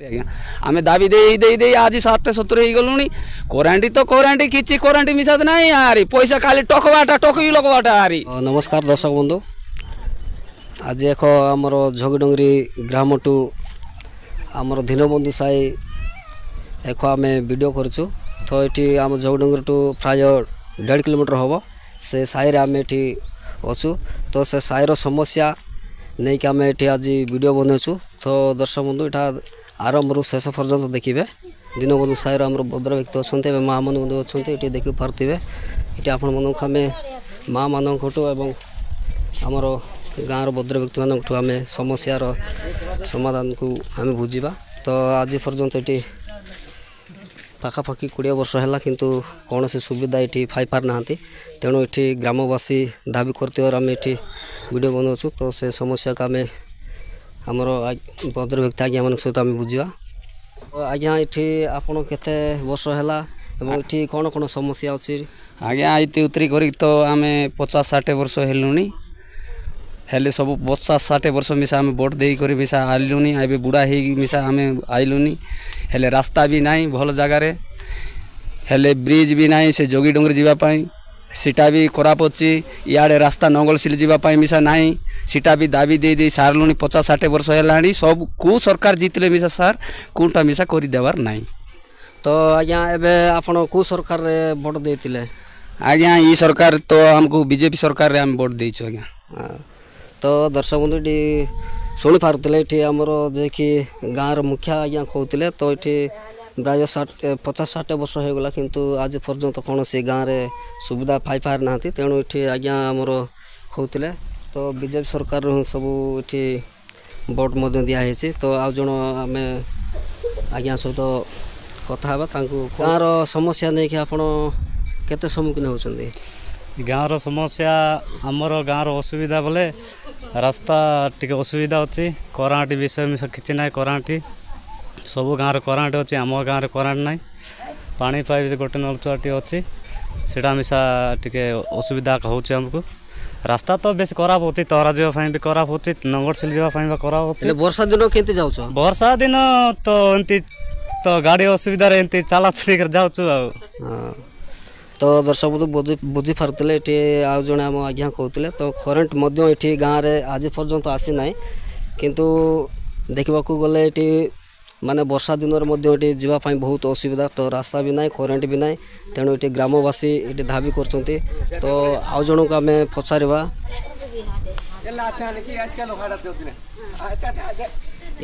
आज्ञा आम दाबी दे आज 60-70 हो गलुणी करेन्ट तो करेन्ट किसी करेन्ट मिसा ना आरी पैसा खाली टकवाटा टकई लगवाटा आरी। नमस्कार दर्शक बंधु आज एक आमर झगडंगरी ग्राम टू आमर दीनबंधु साई एक आम वीडियो करूँ तो ये आम झगडंगरी टू प्राय 1.5 किलोमीटर हम से साई आम ये अच्छु तो से साईर समस्या नहीं कि आम ये आज वीडियो बनौचु तो दर्शक बंधु यहाँ आरंभ रू शेष पर्यंत देखिए दीनबंधु साईर आम भद्र व्यक्ति अच्छा माँ मन अच्छा ये देखी पारे ये आपण मन आम माँ मानू एवं आमर गाँव भद्र व्यक्ति मानू आम समस्यार समाधान को आम बुझा तो आज पर्यंत ये पाखापाखि 20 वर्ष है किंतु कौन से सुविधा ये पाई पार ना तेणु ये ग्रामवासी दाबी करते आम ये वीडियो बनाऊँ तो से समस्या का आम आमर भद्र व्यक्ति आज्ञा मान सहित आम बुझा आज्ञा ये आपड़ केते वर्ष है ये कौन कौन समस्या अच्छी आज्ञा ये उतरी कर तो आम 50-60 वर्ष हेलुनी हेले सब 50-60 वर्ष मिसा आम भोट देकर मिसा आइलुनी आए बुढ़ा हो मिसा आम आइलुनी हेले रास्ता भी नहीं भल जगार हेले ब्रिज भी नहीं से जोगी डोंगरी जीवाई सीटा भी खराब अच्छी इे रास्ता नंगलसिल जीवाई मिसा नहीं सीटा भी दाबी दे सारूनी 50-60 वर्ष है सब कौ सरकार जीतले मिसा सार कौटा मिसा करदेवार नहीं। तो आज्ञा एबे आपण कौ सरकार रे वोट देतिले आज्ञा ये सरकार तो हमको बीजेपी सरकार रे हम वोट देइछु आज्ञा। तो दर्शक बंधु ये शुणी पारे ये आमर जे कि गाँव मुखिया आज्ञा कहते तो ये प्राय 50-60 वर्ष हो गला किंतु आज पर्यंत कौन से गाँव में सुविधा पाई पार ना तेणु ये आज्ञा आमर कहते तो बीजेपी सरकार सब ये वोट दिखाई तो आज जन आम आज्ञा सहित कथा गाँव समस्या नहीं कि आपड़ केते सम्मुखीन होती गाँव समस्या आमर गाँव असुविधा बोले रास्ता टी असुविधा अच्छी करेन्ट विषय में किसी ना करेन्ट सब गाँव करेन्ट अच्छी आम गाँव करेन्ट ना पानी पाइप गोटे नलचुआटी अच्छी से मिसा टे असुविधा होमको रास्ता तो बेस खराब होती तहरा जावाई भी खराब होती नंगरसिल जावाई भी खराब होती वर्षा दिन के जाऊँ वर्षा दिन तो एमती तो गाड़ी असुविधा एमती चला चली कर जाऊँ तो दर्शक बंधु बुझी पारे ये आज जड़े आम आज्ञा कहते तो करेन्ट ये गाँव में आज पर्यंत आसी ना किंतु देखा गले ये माने वर्षा दिन में जावाई बहुत असुविधा तो रास्ता भी ना करेन्ट भी ना तेणु ये ग्रामवासी ये दाबी कर तो आउ जन को आम पचार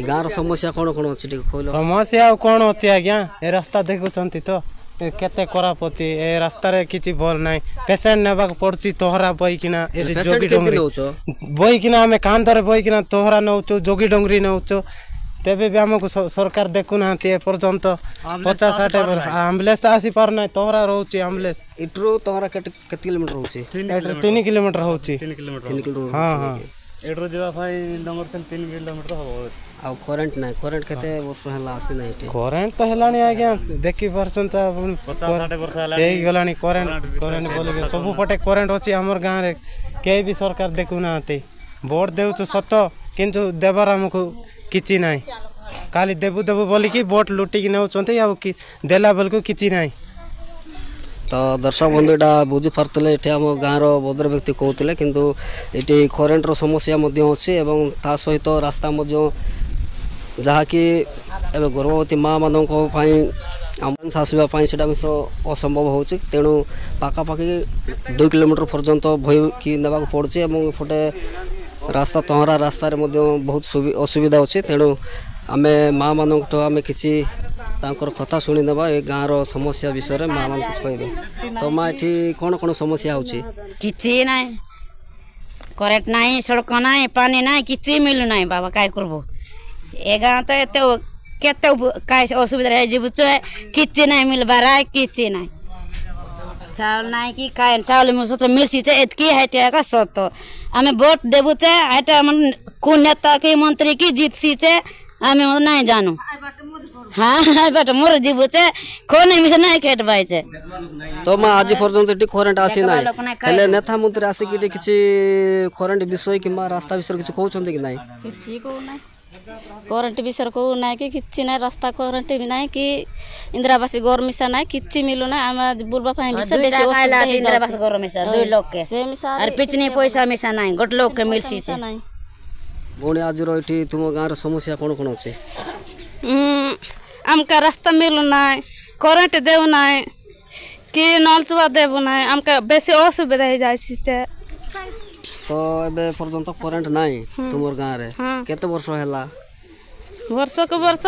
गाँव समस्या कौन कौन अच्छी समस्या कौन अच्छी आज्ञा ए रास्ता देखुं तो केते खराब अच्छी ए रास्ता रे किसी भल ना पेसेंट नेबा पड़ी तोहरा बहीकिना जोगी डोंगरी बहीकिना आम कांधरे बहीकिना तोहरा नौचु जोगी डोंगरी नौचु तेबे भी आमको सरकार देखुना पर्यंत 50-60 वर्ष आम्बुलेंस आसी पार ना तोहरा रोचे आम्बुलेंस इट्रो तोहरा केते किलोमीटर होची 3 किलोमीटर होची 3 किलोमीटर हां हां एड्रो जावाई नंबर 3 किलोमीटर हो आ करेन्ट ना करेन्ट केते वर्ष हला आसी ना इटे करेन्ट तो हेलानी आज्ञा देखि परछन त 50-60 वर्ष हला एई गलानी करेन्ट बोले सब पटे करेन्ट अछि हमर गां रे के भी सरकार देखुना आते वोट देउ तो सत किंतु देबार हमको किछि नाही खाली देबु देबु बोली कि वोट लुटी कि नउचंते आ देला बेल को किछि नाही। तो दर्शक बंधु यहाँ बुझी पारे ये आम गाँव भद्र व्यक्ति कहते किंतु ये करेन्टर समस्या अच्छी एवं ता सहित रास्ता जहाँकि गर्भवती माँ मान आम्बुलेंस आसवाई से असंभव हो तेणु पाखापाखि 2 किलोमीटर पर्यंत भय कि नेबा पड़े एपटे रास्ता तहरा रास्तार बहुत असुविधा अच्छी तेणु आम माँ मान आम किसी कथा शुणी ना ये गाँव समस्या विषय में माँ मान कुछ कहे तो माँ ये कौन कौन समस्या होची किसी ना करेन्ट ना सड़क ना पानी ना किसी मिलू ना बाबा काय करबो ए गाँव तो एत केते काय असुविधा है जीव किसी ना मिलबार किसी ना चाउल ना कि काय चाउल मिलसी एतकी है सत आम वोट देबू को नेता के मंत्री की जीतसी आम नहीं जानू हाँ बट मोर जीव कौन मिसे नहीं खेट पाई तो माँ आज पर्यंत करेन्ट आसी ना हेले नेता मंत्री आसिक किसी करेन्ट विषय कि रास्ता विषय किसी कहते कि ना କରେଣ୍ଟ ବିଷୟରେ କହୁ ନାହିଁ କି କିଛି ନାହିଁ ରାସ୍ତା କରେଣ୍ଟ ବି ନାହିଁ କି ଇନ୍ଦିରାବାସୀ ଘର ମିଶା ନାହିଁ କିଛି ମିଳୁନାହିଁ ଆମେ ବୁଲବା ପାଇଁ ବିଷୟ ବେଶୀ ଅସୁବିଧା ଇନ୍ଦିରାବାସୀ ଘର ମିଶା 2 ଲୋକ ସେ ମିଶା আর পিছনে পয়সা মিশা নাই গোট লোক মিলছি ନାହିଁ ଭଉଣୀ ଆଜିର ଏଠି ତୁମ ଗାଁର ସମସ୍ୟା କ'ଣ କ'ଣ ଅଛି? ଆମକା ରାସ୍ତା ମିଳୁନାହିଁ କରେଣ୍ଟ ଦେଉନାହିଁ କି ନଳଚୁଆ ଦେବୁନାହିଁ ଆମକା ବେଶୀ ଅସୁବିଧା ହେଇଯାଇଛି ତ ଏବେ ପର୍ଯ୍ୟନ୍ତ କରେଣ୍ଟ ନାହିଁ ତୁମର ଗାଁରେ କେତେ ବର୍ଷ ହେଲା? ବର୍ଷକୁ ବର୍ଷ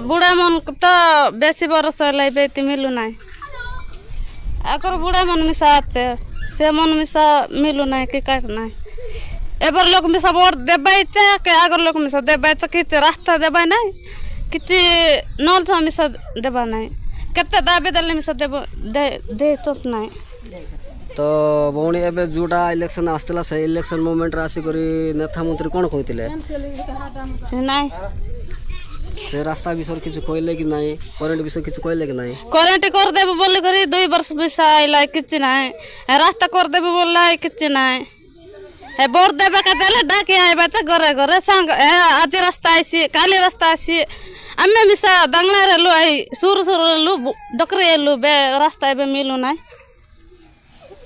ବୁଢ଼ା ମାନଙ୍କୁ ତ ବେଶୀ ବର୍ଷ ହେଲା ଏବେ ଏତେ ମିଳୁନାହିଁ ଆଗର ବୁଢ଼ା ମନ ମିଶା ଅଛି ସେ ମନ ମିଶା ମିଳୁନାହିଁ କି କାଟ ନାହିଁ এবার লোক মিশা ভোট দেবা ইচ্ছা কে আগর লোক মিশা দেবা ইচ্ছা কিছু রাস্তা দেবা নাই কিছু নল ছুয়া মিশা দেবা নাই কেতে দাবি দেলে মিশা দেব ଦେଇଛନ୍ତି ନାହିଁ ତ ଭଉଣୀ ଏବେ ଯୋଉଟା ଇଲେକ୍ସନ ଆସିଥିଲା ସେ ଇଲେକ୍ସନ ମୁଭମେଣ୍ଟରେ ଆସିକରି ନେତା ମନ୍ତ୍ରୀ କ'ଣ କହିଥିଲେ? ସେ ନାହିଁ ସେ ରାସ୍ତା ବିଷୟରେ କିଛି କହିଲେ କି ନାହିଁ? କରେଣ୍ଟ ବିଷୟରେ କିଛି କହିଲେ କି ନାହିଁ? କରେଣ୍ଟ କରିଦେବୁ ବୋଲି କରି 2 ବର୍ଷ ମିଶା ଆଇଲା କିଛି ନାହିଁ ରାସ୍ତା କରିଦେବୁ ବୋଲା କିଛି ନାହିଁ ଏ ଭୋଟ ଦେବା ଦେଲେ ଡାକି ଆଇବା ଘରେ ଘରେ ସାଙ୍ଗ ଆଜି ରାସ୍ତା ଆଇସି କାଲି ରାସ୍ତା ଆସି ଆମେ ମିଶା ଦାଙ୍ଗଳାରେ ହେଲୁ ଆଇ ସୁରୁ ସୁରୁ ହେଲୁ ଡକରି ହେଲୁ ବେ ରାସ୍ତା ଏବେ ମିଳୁନାହିଁ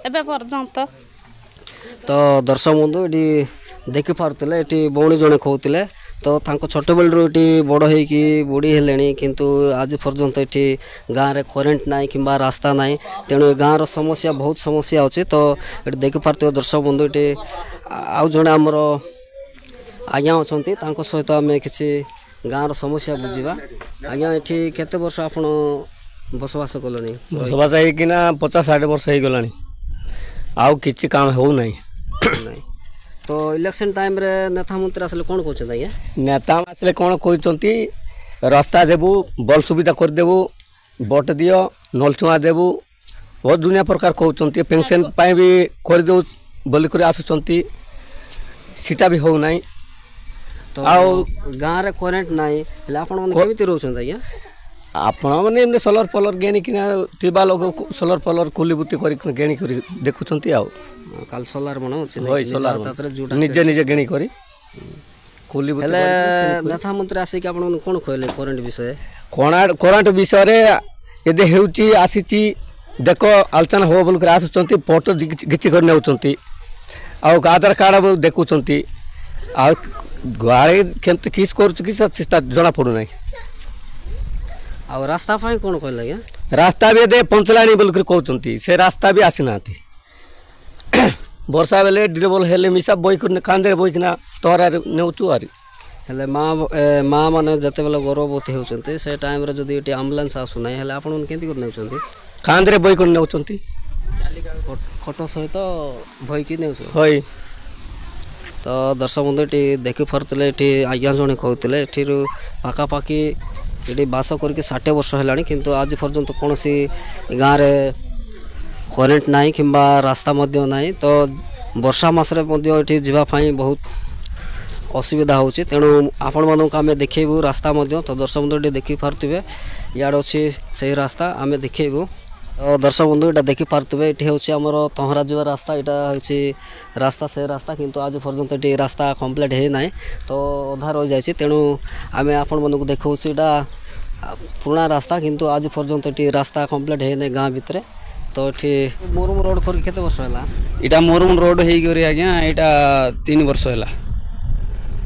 ଏବେ ପର୍ଯ୍ୟନ୍ତ ତ ଦର୍ଶକ ବନ୍ଧୁ ଏଠି ଦେଖିପାରୁଥିଲେ ଏଠି ଭଉଣୀ ଜଣେ କହୁଥିଲେ ତ ତାଙ୍କ ଛୋଟବେଳରୁ ଏଠି ବଡ଼ ହେଇକି ବୁଢ଼ୀ ହେଲେଣି କିନ୍ତୁ ଆଜି ପର୍ଯ୍ୟନ୍ତ ଏଠି ଗାଁରେ କରେଣ୍ଟ ନାହିଁ କିମ୍ବା ରାସ୍ତା ନାହିଁ ତେଣୁ ଏ ଗାଁର ସମସ୍ୟା ବହୁତ ସମସ୍ୟା ଅଛି ତ ଏଠି ଦେଖିପାରୁଥିବେ ଦର୍ଶକ ବନ୍ଧୁ ଏଠି ଆଉ ଜଣେ ଆମର ଆଜ୍ଞା ଅଛନ୍ତି ତାଙ୍କ ସହିତ ଆମେ କିଛି ଗାଁର ସମସ୍ୟା ବୁଝିବା। ଆଜ୍ଞା ଏଠି କେତେ ବର୍ଷ ଆପଣ ବସବାସ କଲେଣି? ବସବାସ ହେଇକିନା 50-60 ବର୍ଷ ହେଇଗଲାଣି ଆଉ କିଛି କାମ ହେଉନାହିଁ ନାହିଁ ତ ଇଲେକ୍ସନ ଟାଇମ୍ରେ ନେତା ମନ୍ତ୍ରୀ ଆସିଲେ କ'ଣ କହୁଛନ୍ତି ଆଜ୍ଞା? ନେତା ଆସିଲେ କ'ଣ କହୁଛନ୍ତି ରାସ୍ତା ଦେବୁ ଭଲ ସୁବିଧା କରିଦେବୁ ଭୋଟ ଦିଅ ନଳଚୁଆ ଦେବୁ ବହୁତ ଦୁନିଆ ପ୍ରକାର କହୁଛନ୍ତି ପେନସନ୍ ପାଇଁ ବି କରିଦେଉ ବୋଲିକରି ଆସୁଛନ୍ତି ସେଟା ବି ହେଉନାହିଁ ତ ଆଉ ଗାଁରେ କରେଣ୍ଟ ନାହିଁ ହେଲେ ଆପଣମାନେ କେମିତି ରହୁଛନ୍ତି ଆଜ୍ଞା? ଆପଣମାନେ ଏମିତି ସୋଲାର ଫଲର ଗେଣିକିନା ଥିବା ଲୋକ ସୋଲାର ଫଲର କୁଲିବୁତି କରି ଗେଣିକରି ଦେଖୁଛନ୍ତି ଆଉ କାଲି ସୋଲାର ମନ ଅଛି ନିଜେ ନିଜେ ଗେଣି କରି ହେଲେ ନେତା ମନ୍ତ୍ରୀ ଆସିକି ଆପଣଙ୍କୁ କ'ଣ କହିଲେ କରେଣ୍ଟ ବିଷୟରେ? କରେଣ୍ଟ ବିଷୟରେ ଏବେ ହେଉଛି ଆସିଛି ଦେଖ ଆଲୋଚନା ହେବ ବୋଲିକରି ଆସୁଛନ୍ତି ଫଟୋ କିଛି କରି ନେଉଛନ୍ତି ଆଉ ଆଧାର କାର୍ଡ଼ ଦେଖୁଛନ୍ତି ଆଉ ଗାଡ଼ି କେମିତି କିସ୍ କରୁଛି କି ସେଟା ଜଣାପଡ଼ୁନାହିଁ। ଆଉ ରାସ୍ତା ପାଇଁ କ'ଣ କହିଲେ ଆଜ୍ଞା? ରାସ୍ତା ବି ଏବେ ପହଞ୍ଚିଲାଣି ବୋଲିକରି କହୁଛନ୍ତି ସେ ରାସ୍ତା ବି ଆସିନାହାନ୍ତି ବର୍ଷା ବେଲେ ଡିରେବଲ ହେଲେ ମିଶା ବହିକି କାନ୍ଧରେ ବହିକିନା ତହରାରେ ନେଉଛୁ ଆରି ହେଲେ ମା ମାନେ ଯେତେବେଳେ ଗର୍ଭବତୀ ହେଉଛନ୍ତି ସେ ଟାଇମ୍ରେ ଯଦି ଏଠି ଆମ୍ବୁଲାନ୍ସ ଆସୁନାହିଁ ହେଲେ ଆପଣମାନେ କେମିତି କରି ନେଉଛନ୍ତି? କାନ୍ଧରେ ବହି କରି ନେଉଛନ୍ତି ଖଟ ସହିତ ବହିକି ନେଉଛନ୍ତି ହଇ। ତ ଦର୍ଶକ ବନ୍ଧୁ ଏଠି ଦେଖିପାରୁଥିଲେ ଏଠି ଆଜ୍ଞା ଜଣେ କହୁଥିଲେ ଏଠିରୁ ପାଖାପାଖି ଏଠି ବାସ କରିକି 60 ବର୍ଷ ହେଲାଣି କିନ୍ତୁ ଆଜି ପର୍ଯ୍ୟନ୍ତ କୌଣସି ଗାଁରେ କରେଣ୍ଟ ନାହିଁ କିମ୍ବା ରାସ୍ତା ମଧ୍ୟ ନାହିଁ ତ ବର୍ଷା ମାସରେ ମଧ୍ୟ ଏଠି ଯିବା ପାଇଁ ବହୁତ ଅସୁବିଧା ହେଉଛି ତେଣୁ ଆପଣମାନଙ୍କୁ ଆମେ ଦେଖେଇବୁ ରାସ୍ତା ମଧ୍ୟ ତ ଦର୍ଶକ ବନ୍ଧୁ ଏଠି ଦେଖିପାରୁଥିବେ ଇଆଡ଼େ ଅଛି ସେହି ରାସ୍ତା ଆମେ ଦେଖେଇବୁ ତ ଦର୍ଶକ ବନ୍ଧୁ ଏଇଟା ଦେଖିପାରୁଥିବେ ଏଠି ହେଉଛି ଆମର ତହରା ଯିବା ରାସ୍ତା ଏଇଟା ହେଉଛି ରାସ୍ତା ସେ ରାସ୍ତା କିନ୍ତୁ ଆଜି ପର୍ଯ୍ୟନ୍ତ ଏଠି ରାସ୍ତା କମ୍ପ୍ଲିଟ୍ ହେଇନାହିଁ ତ ଅଧା ରହିଯାଇଛି ତେଣୁ ଆମେ ଆପଣମାନଙ୍କୁ ଦେଖାଉଛୁ ଏଇଟା ପୁରୁଣା ରାସ୍ତା କିନ୍ତୁ ଆଜି ପର୍ଯ୍ୟନ୍ତ ଏଠି ରାସ୍ତା କମ୍ପ୍ଲିଟ୍ ହେଇନାହିଁ ଗାଁ ଭିତରେ ତ ଏଠି ମୋରୁମ ରୋଡ଼ କରିକି କେତେ ବର୍ଷ ହେଲା? ଏଇଟା ମୋରୁମ ରୋଡ଼ ହେଇକରି ଆଜ୍ଞା ଏଇଟା 3 ବର୍ଷ ହେଲା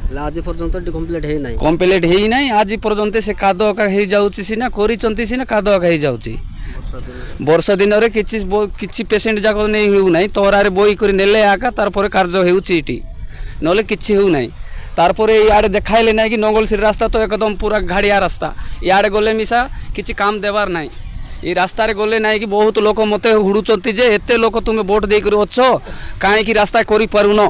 ହେଲେ ଆଜି ପର୍ଯ୍ୟନ୍ତ ଏଠି କମ୍ପ୍ଲିଟ୍ ହେଇନାହିଁ କମ୍ପ୍ଲିଟ୍ ହେଇନାହିଁ ଆଜି ପର୍ଯ୍ୟନ୍ତ ସେ କାଦ ଅକା ହେଇଯାଉଛି ସିନା କରିଛନ୍ତି ସିନା କାଦ ଅକା ହେଇଯାଉଛି ବର୍ଷା ଦିନରେ କିଛି ପେସେଣ୍ଟ ଯାକ ନେଇ ହେଉନାହିଁ ତହରାରେ ବହି କରି ନେଲେ ଆକା ତାରପରେ କାର୍ଯ୍ୟ ହେଉଛି ଏଠି ନହେଲେ କିଛି ହେଉନାହିଁ ତାରପରେ ଇଆଡ଼େ ଦେଖାଇଲେ ନାହିଁ କି ନଙ୍ଗଲସିରି ରାସ୍ତା ତ ଏକଦମ ପୁରା ଘାଡ଼ିଆ ରାସ୍ତା ଇଆଡ଼େ ଗଲେ ମିଶା କିଛି କାମ ଦେବାର ନାହିଁ ଏ ରାସ୍ତାରେ ଗଲେ ନାହିଁ କି ବହୁତ ଲୋକ ମୋତେ ହୁଡ଼ୁଛନ୍ତି ଯେ ଏତେ ଲୋକ ତୁମେ ଭୋଟ ଦେଇକରି ଅଛ କାହିଁକି ରାସ୍ତା କରିପାରୁନ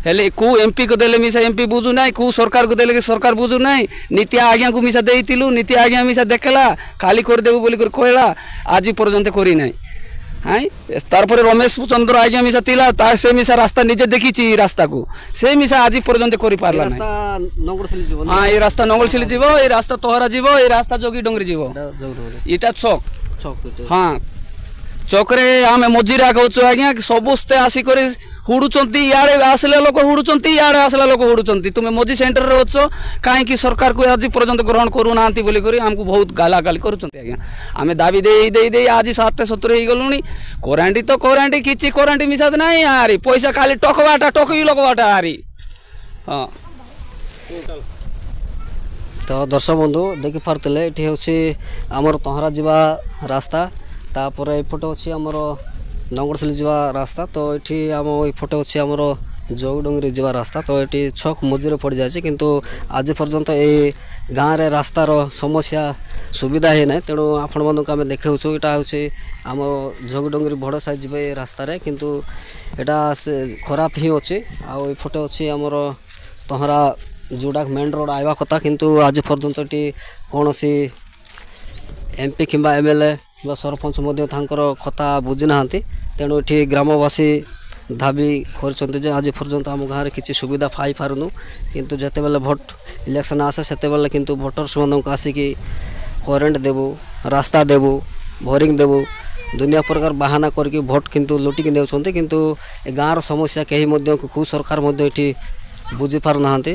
ହେଲେ କେଉଁ ଏମ୍ପିକୁ ଦେଲେ ମିଶା ଏମ୍ପି ବୁଝୁ ନାହିଁ କେଉଁ ସରକାରକୁ ଦେଲେ କି ସରକାର ବୁଝୁ ନାହିଁ ନୀତି ଆଜ୍ଞାକୁ ମିଶା ଦେଇଥିଲୁ ନୀତି ଆଜ୍ଞା ମିଶା ଦେଖିଲା ଖାଲି କରିଦେବୁ ବୋଲିକରି କହିଲା ଆଜି ପର୍ଯ୍ୟନ୍ତ କରିନାହିଁ ହାଇଁ ତାରପରେ ରମେଶ ଚନ୍ଦ୍ର ଆଜ୍ଞା ମିଶା ଥିଲା ସେ ମିଶା ରାସ୍ତା ନିଜେ ଦେଖିଛି ଏ ରାସ୍ତାକୁ ସେ ମିଶା ଆଜି ପର୍ଯ୍ୟନ୍ତ କରିପାରିଲା ନାହିଁ ହଁ ଏ ରାସ୍ତା ନଙ୍ଗଳସିଲି ଯିବ ଏ ରାସ୍ତା ତହରା ଯିବ ଏ ରାସ୍ତା ଯୋଗୀ ଡଙ୍ଗରି ଯିବ ଏଇଟା ଛକ ହଁ ଚକରେ ଆମେ ମଝିରେ କହୁଛୁ ଆଜ୍ଞା ସମସ୍ତେ ଆସିକରି ହୁଡ଼ୁଛନ୍ତି ଇଆଡ଼େ ଆସିଲେ ଲୋକ ହୁଡ଼ୁଛନ୍ତି ଇଆଡ଼େ ଆସିଲା ଲୋକ ହୁଡ଼ୁଛନ୍ତି ତୁମେ ମଝି ସେଣ୍ଟରରେ ଅଛ କାହିଁକି ସରକାରକୁ ଆଜି ପର୍ଯ୍ୟନ୍ତ ଗ୍ରହଣ କରୁନାହାନ୍ତି ବୋଲିକରି ଆମକୁ ବହୁତ ଗାଲାଗାଲି କରୁଛନ୍ତି ଆଜ୍ଞା ଆମେ ଦାବି ଦେଇ ଦେଇ ଦେଇ ଆଜି 60-70 ହେଇଗଲୁଣି କରେଣ୍ଟ କିଛି କରେଣ୍ଟ ମିଶାଦ ନାହିଁ ଆରି ପଇସା ଖାଲି ଟକଇ ଲୋକବାଟା ଆରି ହଁ ତ ଦର୍ଶକ ବନ୍ଧୁ ଦେଖିପାରୁଥିଲେ ଏଠି ହେଉଛି ଆମର ତହରା ଯିବା ରାସ୍ତା ତାପରେ ଏପଟେ ଅଛି ଆମର ନଙ୍ଗରସିଲି ଯିବା ରାସ୍ତା ତ ଏଠି ଆମ ଏପଟେ ଅଛି ଆମର ଜଉଡଙ୍ଗରି ଯିବା ରାସ୍ତା ତ ଏଠି ଛକ ମଝିରେ ପଡ଼ିଯାଇଛି କିନ୍ତୁ ଆଜି ପର୍ଯ୍ୟନ୍ତ ଏଇ ଗାଁରେ ରାସ୍ତାର ସମସ୍ୟା ସୁବିଧା ହେଇନାହିଁ ତେଣୁ ଆପଣମାନଙ୍କୁ ଆମେ ଦେଖାଉଛୁ ଏଇଟା ହେଉଛି ଆମ ଜଗଡଙ୍ଗରି ବଡ଼ ସାଇଜ୍ ଯିବେ ଏ ରାସ୍ତାରେ କିନ୍ତୁ ଏଇଟା ସେ ଖରାପ ହିଁ ଅଛି ଆଉ ଏପଟେ ଅଛି ଆମର ତହରା ଯେଉଁଟା ମେନ୍ ରୋଡ଼ ଆଇବା କଥା କିନ୍ତୁ ଆଜି ପର୍ଯ୍ୟନ୍ତ ଏଠି କୌଣସି MP କିମ୍ବା MLA ବା ସରପଞ୍ଚ ମଧ୍ୟ ତାଙ୍କର କଥା ବୁଝି ନାହାନ୍ତି ତେଣୁ ଏଠି ଗ୍ରାମବାସୀ ଦାବି କରିଛନ୍ତି ଯେ ଆଜି ପର୍ଯ୍ୟନ୍ତ ଆମ ଗାଁରେ କିଛି ସୁବିଧା ପାଇପାରୁନୁ କିନ୍ତୁ ଯେତେବେଳେ ଭୋଟ ଇଲେକ୍ସନ୍ ଆସେ ସେତେବେଳେ କିନ୍ତୁ ଭୋଟର୍ସମାନଙ୍କୁ ଆସିକି କରେଣ୍ଟ ଦେବୁ ରାସ୍ତା ଦେବୁ ବୋରିଂ ଦେବୁ ଦୁନିଆ ପ୍ରକାର ବାହାନା କରିକି ଭୋଟ କିନ୍ତୁ ଲୁଟିକି ନେଉଛନ୍ତି କିନ୍ତୁ ଏ ଗାଁର ସମସ୍ୟା କେହି ମଧ୍ୟ କେଉଁ ସରକାର ମଧ୍ୟ ଏଠି ବୁଝିପାରୁନାହାନ୍ତି।